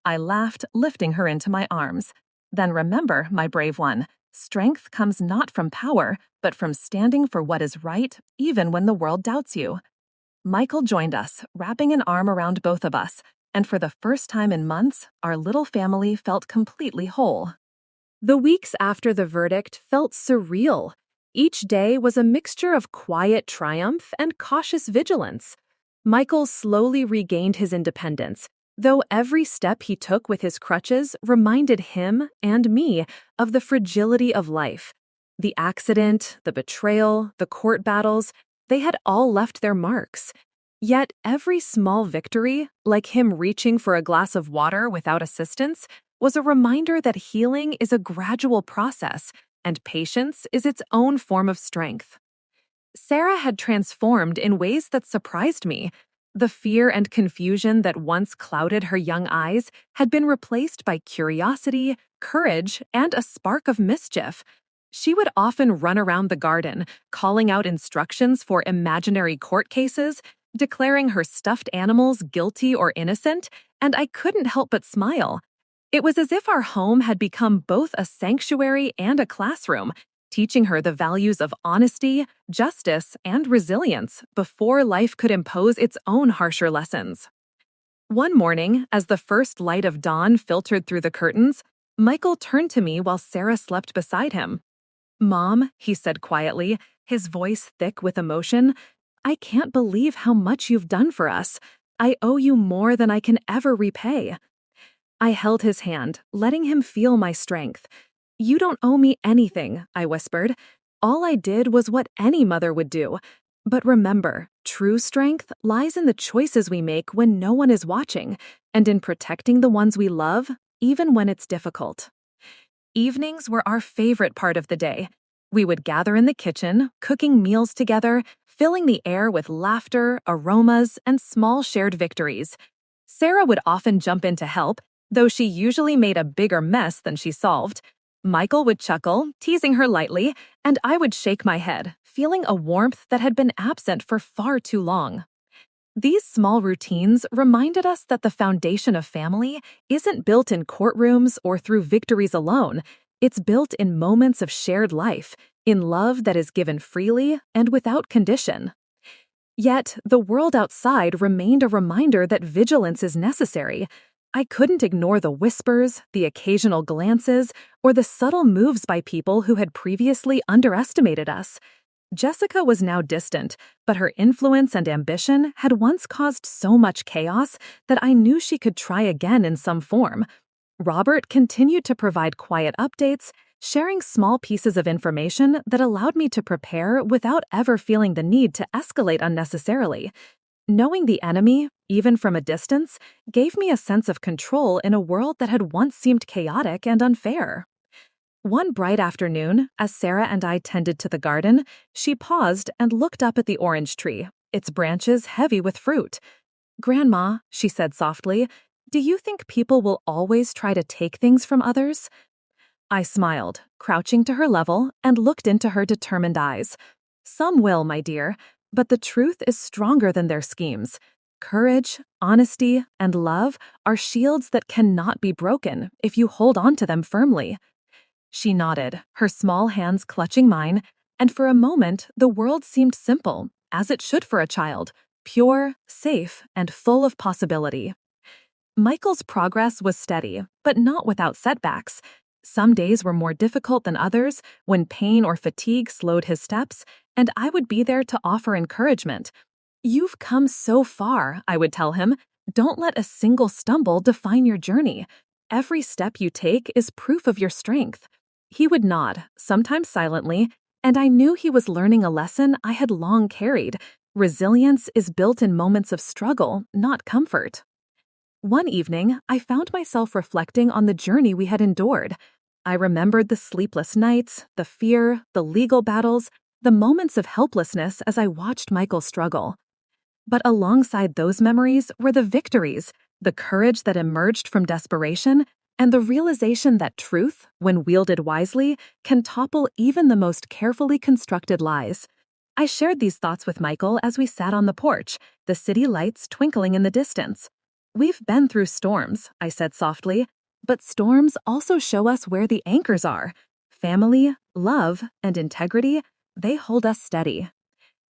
I laughed, lifting her into my arms. "Then remember, my brave one, strength comes not from power, but from standing for what is right, even when the world doubts you." Michael joined us, wrapping an arm around both of us, and for the first time in months, our little family felt completely whole. The weeks after the verdict felt surreal. Each day was a mixture of quiet triumph and cautious vigilance. Michael slowly regained his independence, though every step he took with his crutches reminded him and me of the fragility of life. The accident, the betrayal, the court battles, they had all left their marks. Yet every small victory, like him reaching for a glass of water without assistance, was a reminder that healing is a gradual process and patience is its own form of strength. Sarah had transformed in ways that surprised me. The fear and confusion that once clouded her young eyes had been replaced by curiosity, courage, and a spark of mischief. She would often run around the garden, calling out instructions for imaginary court cases, declaring her stuffed animals guilty or innocent, and I couldn't help but smile. It was as if our home had become both a sanctuary and a classroom, teaching her the values of honesty, justice, and resilience before life could impose its own harsher lessons. One morning, as the first light of dawn filtered through the curtains, Michael turned to me while Sarah slept beside him. "Mom," he said quietly, his voice thick with emotion, "I can't believe how much you've done for us. I owe you more than I can ever repay." I held his hand, letting him feel my strength. "You don't owe me anything," I whispered. "All I did was what any mother would do. But remember, true strength lies in the choices we make when no one is watching, and in protecting the ones we love, even when it's difficult." Evenings were our favorite part of the day. We would gather in the kitchen, cooking meals together, filling the air with laughter, aromas, and small shared victories. Sarah would often jump in to help, though she usually made a bigger mess than she solved. Michael would chuckle, teasing her lightly, and I would shake my head, feeling a warmth that had been absent for far too long. These small routines reminded us that the foundation of family isn't built in courtrooms or through victories alone. It's built in moments of shared life, in love that is given freely and without condition. Yet, the world outside remained a reminder that vigilance is necessary. I couldn't ignore the whispers, the occasional glances, or the subtle moves by people who had previously underestimated us. Jessica was now distant, but her influence and ambition had once caused so much chaos that I knew she could try again in some form. Robert continued to provide quiet updates, sharing small pieces of information that allowed me to prepare without ever feeling the need to escalate unnecessarily. Knowing the enemy, even from a distance, gave me a sense of control in a world that had once seemed chaotic and unfair. One bright afternoon, as Sarah and I tended to the garden, she paused and looked up at the orange tree, its branches heavy with fruit. "Grandma," she said softly, "do you think people will always try to take things from others?" I smiled, crouching to her level, and looked into her determined eyes. "Some will, my dear, but the truth is stronger than their schemes. Courage, honesty, and love are shields that cannot be broken if you hold on to them firmly." She nodded, her small hands clutching mine, and for a moment the world seemed simple, as it should for a child, pure, safe, and full of possibility. Michael's progress was steady, but not without setbacks. Some days were more difficult than others, when pain or fatigue slowed his steps, and I would be there to offer encouragement. "You've come so far," I would tell him. "Don't let a single stumble define your journey. Every step you take is proof of your strength." He would nod, sometimes silently, and I knew he was learning a lesson I had long carried. Resilience is built in moments of struggle, not comfort. One evening, I found myself reflecting on the journey we had endured. I remembered the sleepless nights, the fear, the legal battles, the moments of helplessness as I watched Michael struggle. But alongside those memories were the victories, the courage that emerged from desperation, and the realization that truth, when wielded wisely, can topple even the most carefully constructed lies. I shared these thoughts with Michael as we sat on the porch, the city lights twinkling in the distance. "We've been through storms," I said softly, "but storms also show us where the anchors are. Family, love, and integrity, they hold us steady."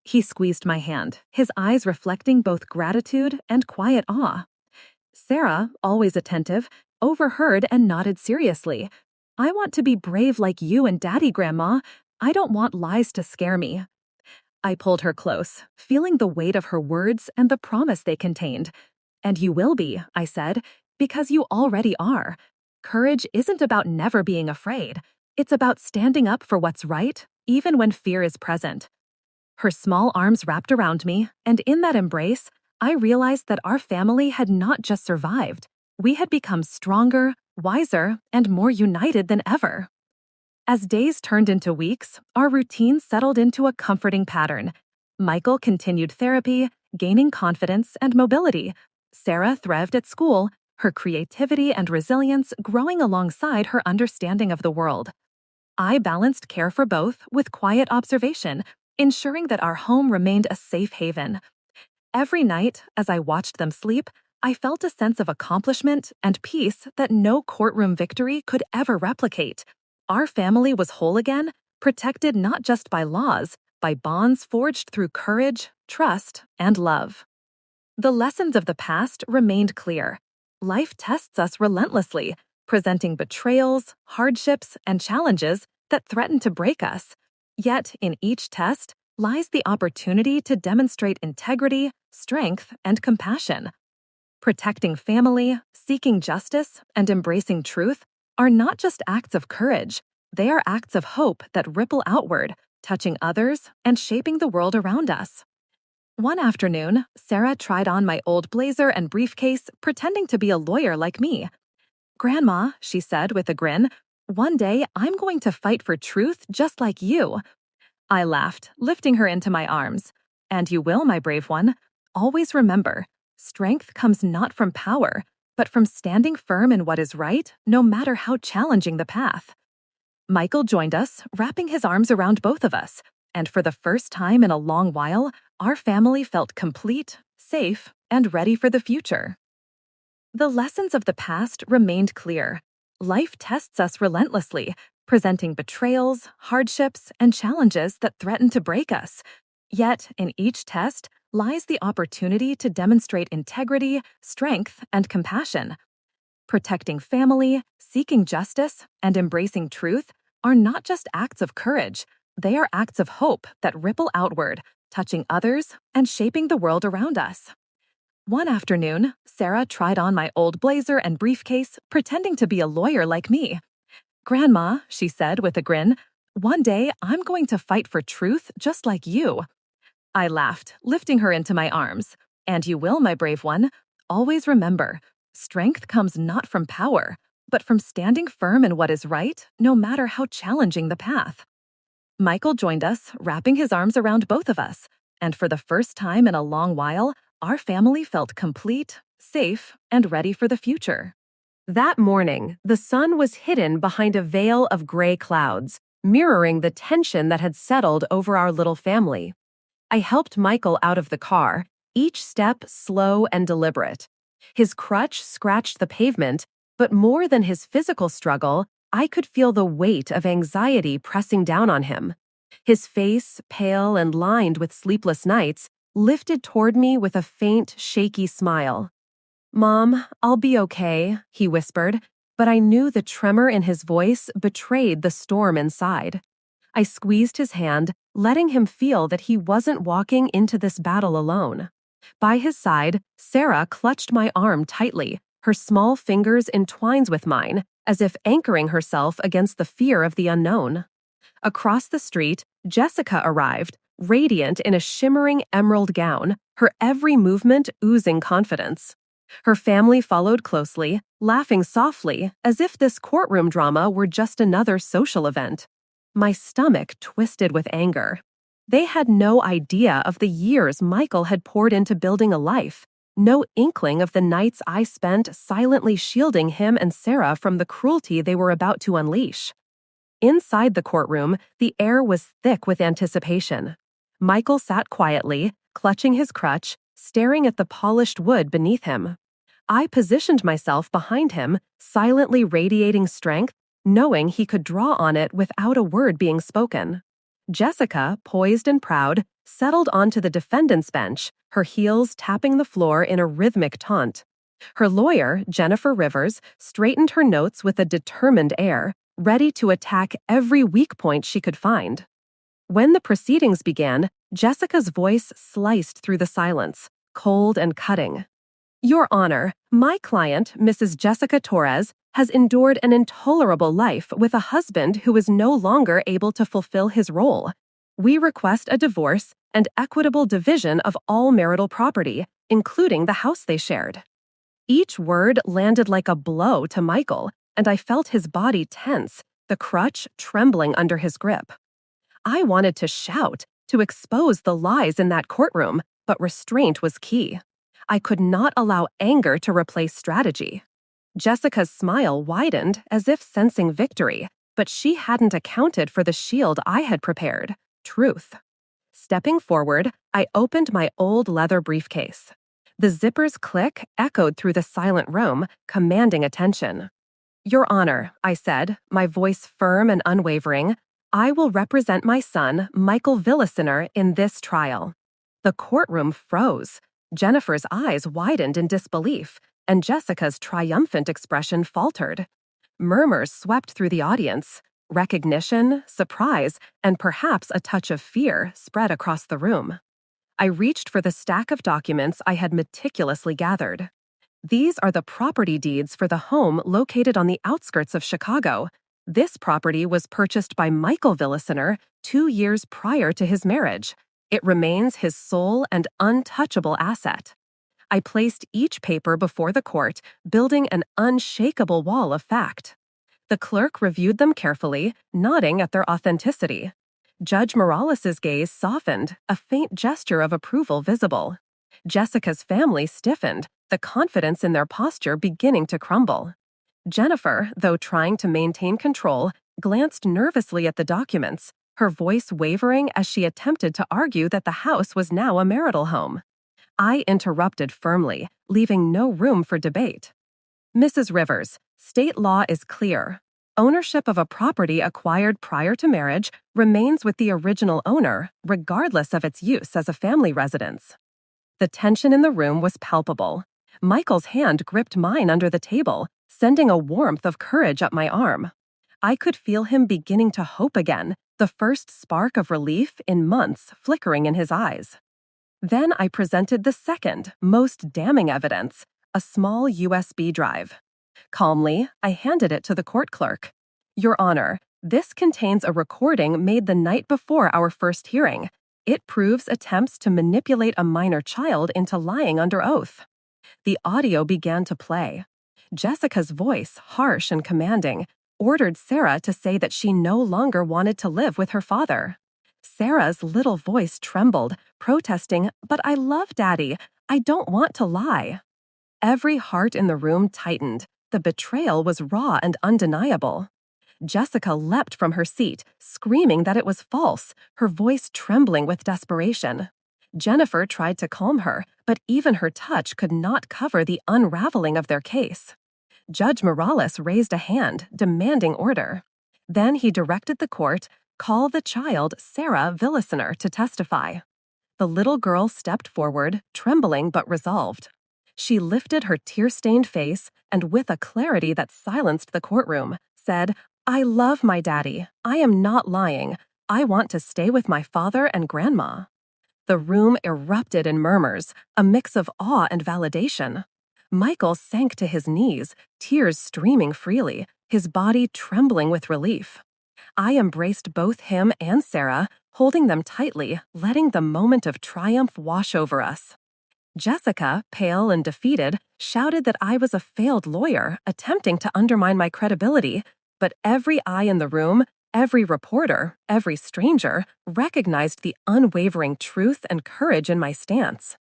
He squeezed my hand, his eyes reflecting both gratitude and quiet awe. Sarah, always attentive, overheard and nodded seriously. "I want to be brave like you and Daddy, Grandma. I don't want lies to scare me." I pulled her close, feeling the weight of her words and the promise they contained. "And you will be," I said, "because you already are. Courage isn't about never being afraid. It's about standing up for what's right, even when fear is present." Her small arms wrapped around me, and in that embrace, I realized that our family had not just survived. We had become stronger, wiser, and more united than ever. As days turned into weeks, our routine settled into a comforting pattern. Michael continued therapy, gaining confidence and mobility. Sarah thrived at school, her creativity and resilience growing alongside her understanding of the world. I balanced care for both with quiet observation, ensuring that our home remained a safe haven. Every night, as I watched them sleep, I felt a sense of accomplishment and peace that no courtroom victory could ever replicate. Our family was whole again, protected not just by laws, by bonds forged through courage, trust, and love. The lessons of the past remained clear. Life tests us relentlessly, presenting betrayals, hardships, and challenges that threaten to break us. Yet, in each test lies the opportunity to demonstrate integrity, strength, and compassion. Protecting family, seeking justice, and embracing truth are not just acts of courage, they are acts of hope that ripple outward, touching others and shaping the world around us. One afternoon, Sarah tried on my old blazer and briefcase, pretending to be a lawyer like me. "Grandma," she said with a grin, "one day I'm going to fight for truth just like you." I laughed, lifting her into my arms. "And you will, my brave one. Always remember, strength comes not from power, but from standing firm in what is right, no matter how challenging the path." Michael joined us, wrapping his arms around both of us, and for the first time in a long while, our family felt complete, safe, and ready for the future. The lessons of the past remained clear. Life tests us relentlessly, presenting betrayals, hardships, and challenges that threaten to break us. Yet, in each test lies the opportunity to demonstrate integrity, strength, and compassion. Protecting family, seeking justice, and embracing truth are not just acts of courage, they are acts of hope that ripple outward, touching others and shaping the world around us. One afternoon, Sarah tried on my old blazer and briefcase, pretending to be a lawyer like me. "Grandma," she said with a grin, "one day I'm going to fight for truth just like you." I laughed, lifting her into my arms. "And you will, my brave one. Always remember, strength comes not from power, but from standing firm in what is right, no matter how challenging the path." Michael joined us, wrapping his arms around both of us, and for the first time in a long while, our family felt complete, safe, and ready for the future. That morning, the sun was hidden behind a veil of gray clouds, mirroring the tension that had settled over our little family. I helped Michael out of the car, each step slow and deliberate. His crutch scratched the pavement, but more than his physical struggle, I could feel the weight of anxiety pressing down on him. His face, pale and lined with sleepless nights, lifted toward me with a faint, shaky smile. "Mom, I'll be okay," he whispered, but I knew the tremor in his voice betrayed the storm inside. I squeezed his hand, letting him feel that he wasn't walking into this battle alone. By his side, Sarah clutched my arm tightly, her small fingers entwined with mine, as if anchoring herself against the fear of the unknown. Across the street, Jessica arrived, radiant in a shimmering emerald gown, her every movement oozing confidence. Her family followed closely, laughing softly, as if this courtroom drama were just another social event. My stomach twisted with anger. They had no idea of the years Michael had poured into building a life, no inkling of the nights I spent silently shielding him and Sarah from the cruelty they were about to unleash. Inside the courtroom, the air was thick with anticipation. Michael sat quietly, clutching his crutch, staring at the polished wood beneath him. I positioned myself behind him, silently radiating strength, knowing he could draw on it without a word being spoken. Jessica, poised and proud, settled onto the defendant's bench, her heels tapping the floor in a rhythmic taunt. Her lawyer, Jennifer Rivers, straightened her notes with a determined air, ready to attack every weak point she could find. When the proceedings began, Jessica's voice sliced through the silence, cold and cutting. "Your Honor, my client, Mrs. Jessica Torres, has endured an intolerable life with a husband who is no longer able to fulfill his role. We request a divorce and equitable division of all marital property, including the house they shared." Each word landed like a blow to Michael, and I felt his body tense, the crutch trembling under his grip. I wanted to shout, to expose the lies in that courtroom, but restraint was key. I could not allow anger to replace strategy. Jessica's smile widened as if sensing victory, but she hadn't accounted for the shield I had prepared, truth. Stepping forward, I opened my old leather briefcase. The zipper's click echoed through the silent room, commanding attention. "Your Honor," I said, my voice firm and unwavering, I will represent my son, Michael Villisiner, in this trial. The courtroom froze. Jennifer's eyes widened in disbelief, and Jessica's triumphant expression faltered. Murmurs swept through the audience. Recognition, surprise, and perhaps a touch of fear spread across the room. I reached for the stack of documents I had meticulously gathered. These are the property deeds for the home located on the outskirts of Chicago. This property was purchased by Michael Villisiner 2 years prior to his marriage. It remains his sole and untouchable asset. I placed each paper before the court, building an unshakable wall of fact. The clerk reviewed them carefully, nodding at their authenticity. Judge Morales's gaze softened, a faint gesture of approval visible. Jessica's family stiffened, the confidence in their posture beginning to crumble. Jennifer, though trying to maintain control, glanced nervously at the documents, her voice wavering as she attempted to argue that the house was now a marital home. I interrupted firmly, leaving no room for debate. Mrs. Rivers, state law is clear. Ownership of a property acquired prior to marriage remains with the original owner, regardless of its use as a family residence. The tension in the room was palpable. Michael's hand gripped mine under the table, sending a warmth of courage up my arm. I could feel him beginning to hope again, the first spark of relief in months flickering in his eyes. Then I presented the second, most damning evidence, a small USB drive. Calmly, I handed it to the court clerk. Your Honor, this contains a recording made the night before our first hearing. It proves attempts to manipulate a minor child into lying under oath. The audio began to play. Jessica's voice, harsh and commanding, ordered Sarah to say that she no longer wanted to live with her father. Sarah's little voice trembled, protesting, "But I love Daddy. I don't want to lie." Every heart in the room tightened. The betrayal was raw and undeniable. Jessica leapt from her seat, screaming that it was false, her voice trembling with desperation. Jennifer tried to calm her, but even her touch could not cover the unraveling of their case. Judge Morales raised a hand, demanding order. Then he directed the court, "Call the child, Sarah Villisiner, to testify." The little girl stepped forward, trembling but resolved. She lifted her tear-stained face and, with a clarity that silenced the courtroom, said, "I love my daddy. I am not lying. I want to stay with my father and grandma." The room erupted in murmurs, a mix of awe and validation. Michael sank to his knees, tears streaming freely, his body trembling with relief. I embraced both him and Sarah, holding them tightly, letting the moment of triumph wash over us. Jessica, pale and defeated, shouted that I was a failed lawyer, attempting to undermine my credibility, but every eye in the room, every reporter, every stranger, recognized the unwavering truth and courage in my stance.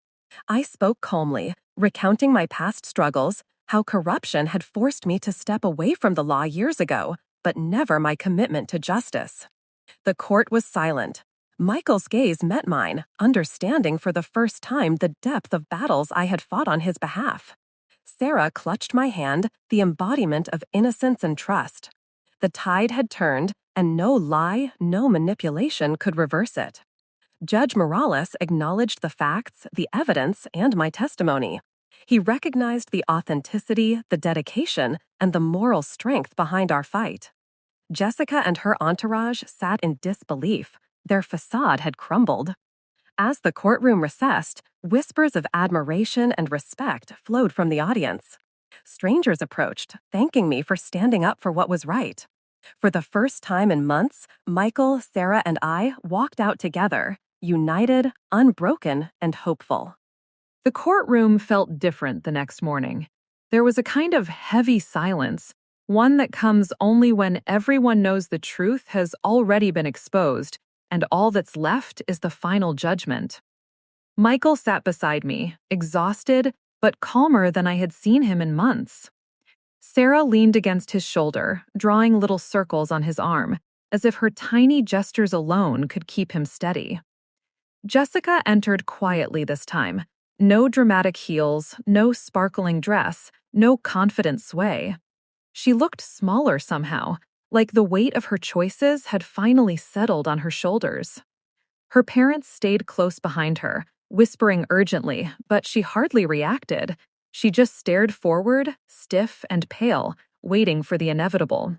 I spoke calmly, recounting my past struggles, how corruption had forced me to step away from the law years ago, but never my commitment to justice. The court was silent. Michael's gaze met mine, understanding for the first time the depth of battles I had fought on his behalf. Sarah clutched my hand, the embodiment of innocence and trust. The tide had turned, and no lie, no manipulation could reverse it. Judge Morales acknowledged the facts, the evidence, and my testimony. He recognized the authenticity, the dedication, and the moral strength behind our fight. Jessica and her entourage sat in disbelief. Their facade had crumbled. As the courtroom recessed, whispers of admiration and respect flowed from the audience. Strangers approached, thanking me for standing up for what was right. For the first time in months, Michael, Sarah, and I walked out together, united, unbroken, and hopeful. The courtroom felt different the next morning. There was a kind of heavy silence, one that comes only when everyone knows the truth has already been exposed, and all that's left is the final judgment. Michael sat beside me, exhausted, but calmer than I had seen him in months. Sarah leaned against his shoulder, drawing little circles on his arm, as if her tiny gestures alone could keep him steady. Jessica entered quietly this time. No dramatic heels, no sparkling dress, no confident sway. She looked smaller somehow, like the weight of her choices had finally settled on her shoulders. Her parents stayed close behind her, whispering urgently, but she hardly reacted. She just stared forward, stiff and pale, waiting for the inevitable.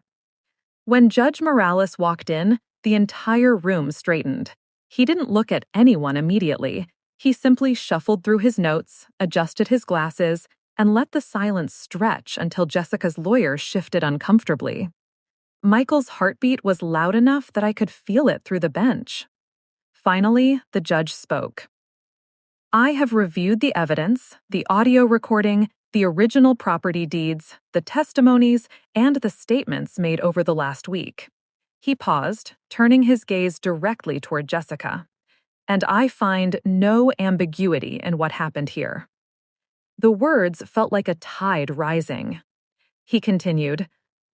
When Judge Morales walked in, the entire room straightened. He didn't look at anyone immediately. He simply shuffled through his notes, adjusted his glasses, and let the silence stretch until Jessica's lawyer shifted uncomfortably. Michael's heartbeat was loud enough that I could feel it through the bench. Finally, the judge spoke. I have reviewed the evidence, the audio recording, the original property deeds, the testimonies, and the statements made over the last week. He paused, turning his gaze directly toward Jessica. And I find no ambiguity in what happened here. The words felt like a tide rising. He continued,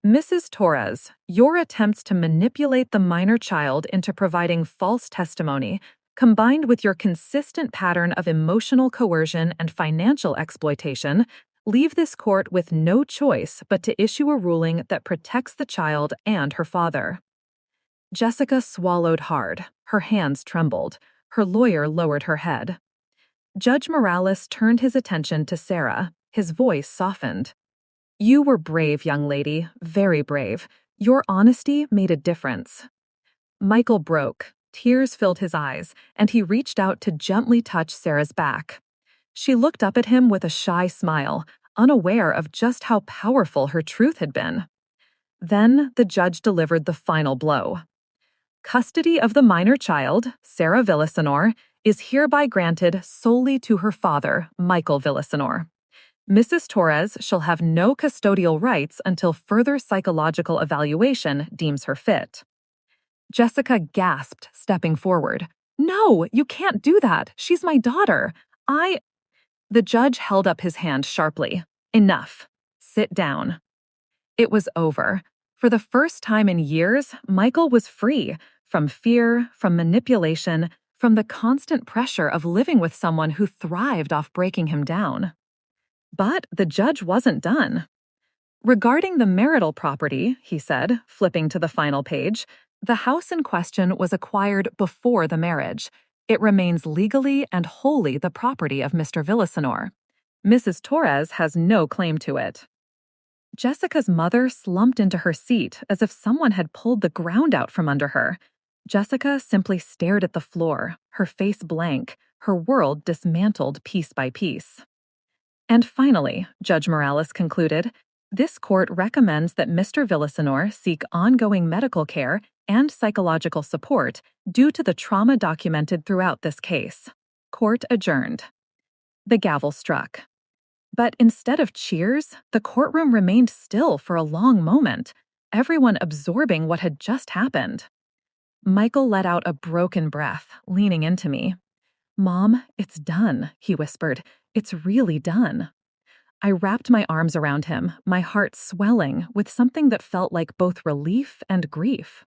Mrs. Torres, your attempts to manipulate the minor child into providing false testimony, combined with your consistent pattern of emotional coercion and financial exploitation, leave this court with no choice but to issue a ruling that protects the child and her father. Jessica swallowed hard. Her hands trembled. Her lawyer lowered her head. Judge Morales turned his attention to Sarah. His voice softened. You were brave, young lady, very brave. Your honesty made a difference. Michael broke. Tears filled his eyes, and he reached out to gently touch Sarah's back. She looked up at him with a shy smile, unaware of just how powerful her truth had been. Then the judge delivered the final blow. Custody of the minor child, Sarah Villasenor, is hereby granted solely to her father, Michael Villasenor. Mrs. Torres shall have no custodial rights until further psychological evaluation deems her fit. Jessica gasped, stepping forward. No, you can't do that. She's my daughter. The judge held up his hand sharply. Enough. Sit down. It was over. For the first time in years, Michael was free from fear, from manipulation, from the constant pressure of living with someone who thrived off breaking him down. But the judge wasn't done. Regarding the marital property, he said, flipping to the final page, the house in question was acquired before the marriage. It remains legally and wholly the property of Mr. Villasenor. Mrs. Torres has no claim to it. Jessica's mother slumped into her seat as if someone had pulled the ground out from under her. Jessica simply stared at the floor, her face blank, her world dismantled piece by piece. And finally, Judge Morales concluded, this court recommends that Mr. Villasenor seek ongoing medical care and psychological support due to the trauma documented throughout this case. Court adjourned. The gavel struck. But instead of cheers, the courtroom remained still for a long moment, everyone absorbing what had just happened. Michael let out a broken breath, leaning into me. Mom, it's done, he whispered. It's really done. I wrapped my arms around him, my heart swelling with something that felt like both relief and grief.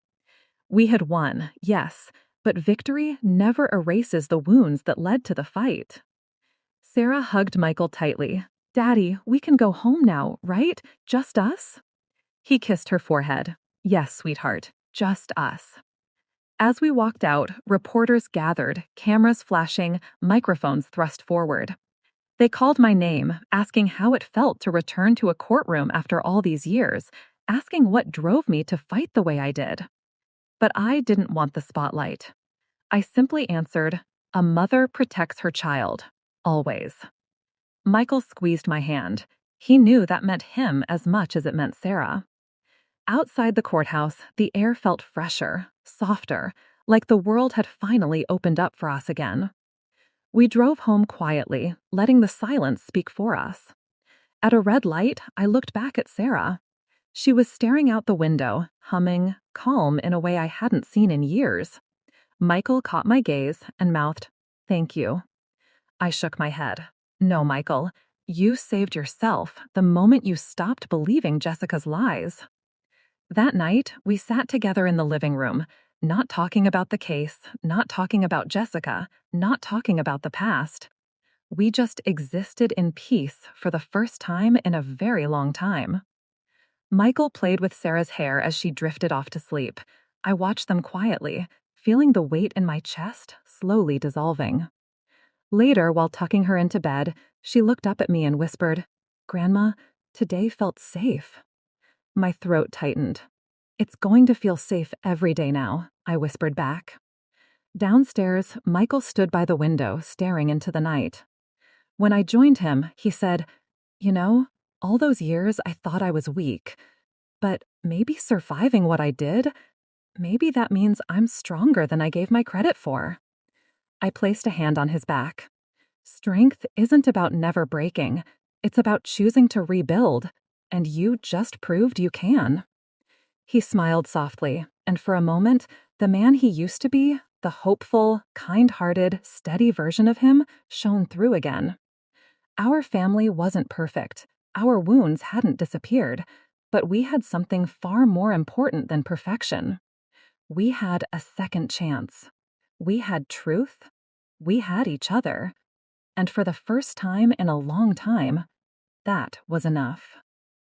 We had won, yes, but victory never erases the wounds that led to the fight. Sarah hugged Michael tightly. Daddy, we can go home now, right? Just us? He kissed her forehead. Yes, sweetheart, just us. As we walked out, reporters gathered, cameras flashing, microphones thrust forward. They called my name, asking how it felt to return to a courtroom after all these years, asking what drove me to fight the way I did. But I didn't want the spotlight. I simply answered, a mother protects her child, always. Michael squeezed my hand. He knew that meant him as much as it meant Sarah. Outside the courthouse, the air felt fresher, softer, like the world had finally opened up for us again. We drove home quietly, letting the silence speak for us. At a red light, I looked back at Sarah. She was staring out the window, humming, calm in a way I hadn't seen in years. Michael caught my gaze and mouthed, "Thank you." I shook my head. No, Michael, you saved yourself the moment you stopped believing Jessica's lies. That night, we sat together in the living room, not talking about the case, not talking about Jessica, not talking about the past. We just existed in peace for the first time in a very long time. Michael played with Sarah's hair as she drifted off to sleep. I watched them quietly, feeling the weight in my chest slowly dissolving. Later, while tucking her into bed, she looked up at me and whispered, "Grandma, today felt safe." My throat tightened. "It's going to feel safe every day now," I whispered back. Downstairs, Michael stood by the window, staring into the night. When I joined him, he said, "You know, all those years I thought I was weak, but maybe surviving what I did, maybe that means I'm stronger than I gave my credit for." I placed a hand on his back. Strength isn't about never breaking. It's about choosing to rebuild, and you just proved you can. He smiled softly, and for a moment, the man he used to be, the hopeful, kind-hearted, steady version of him, shone through again. Our family wasn't perfect. Our wounds hadn't disappeared, but we had something far more important than perfection. We had a second chance. We had truth. We had each other. And for the first time in a long time, that was enough.